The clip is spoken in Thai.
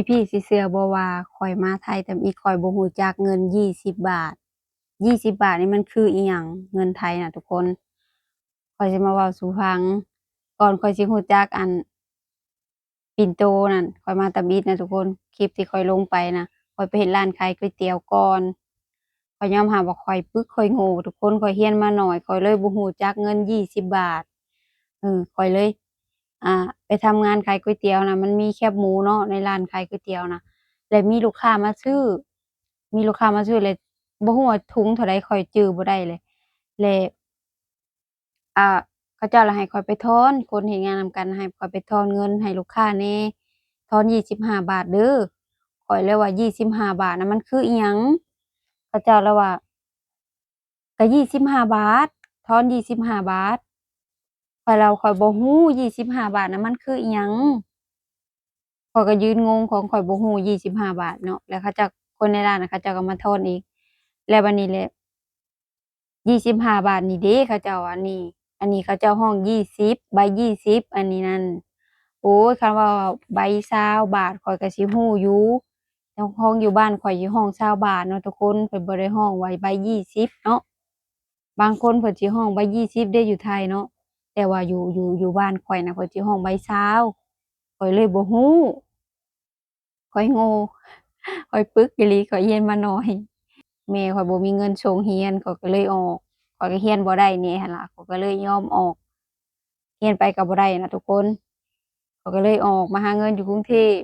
พี่ๆสิเชื่อบ่ว่าข้อยมาไทยแต่อีกข้อยบ่รู้จักเงิน20 บาท20 บาทนี่มันคืออิหยังเงินไทยน่ะทุกคนข้อยสิมาเว้าสู่ฟังก่อนข้อยสิรู้จักปิ่นโตนั่นข้อยมาตัดอิฐนะทุกคนคลิปที่ข้อยลงไปน่ะข้อยไปเฮ็ดร้านขายก๋วยเตี๋ยวก่อนข้อยยอมรับว่าข้อยปึกข้อยโง่ทุกคนข้อยเรียนมาน้อยข้อยเลยบ่รู้จักเงิน20 บาทข้อยเลยอ่าไปทำงานขายก๋วยเตี๋ยวน่ะมันมีแคบหมูเนาะในร้านขายก๋วยเตี๋ยวน่ะแล้วมีลูกค้ามาซื้อแล้วบ่รู้ว่าถุงเท่าใดข้อยจื้อบ่ได้เลยแล้วอ่าเขาเจ้าละให้ข้อยไปทอนคนเฮ็ดงานนำกันให้ข้อยไปทอนเงินให้ลูกค้าแหน่ทอน25 บาทเด้อข้อยเลยว่า25 บาทน่ะมันคืออิหยังเขาเจ้าเลยว่าก็25 บาททอน25 บาทข้อยบ่รู้25 บาทน่ะมันคืออิหยังข้อยก็ยืนงงของข้อยบ่รู้25 บาทเนาะแล้วเขาเจ้าคนในร้านน่ะเขาเจ้าก็มาทอนอีกแล้วบัดนี้แหละ25 บาทนี่เด้เขาเจ้าว่านี่อันนี้เขาเจ้าฮ้อง20ใบ20อันนี้นั่น โอ้ยคันว่าใบ20 บาทข้อยก็สิรู้อยู่เจ้าของอยู่บ้านข้อยสิฮ้อง20 บาทเนาะทุกคนเพิ่นบ่ได้ฮ้องไว้ใบ20เนาะบางคนเพิ่นสิฮ้องใบ20เดะอยู่ไทยเนาะแต่ว่าอยู่บ้านข้อยน่ะเพิ่นสิฮ้องใบ20ข้อยเลยบ่รู้ข้อยโง่ข้อยปึกอีหลีข้อยเรียนมาน้อยแม่ข้อยบ่มีเงินส่งเรียนข้อยก็เลยออกข้อยก็เรียนบ่ได้แหน่หั้นล่ะข้อยก็เลยยอมออกเรียนไปก็บ่ได้นะทุกคนข้อยก็เลยออกมาหาเงินอยู่กรุงเทพ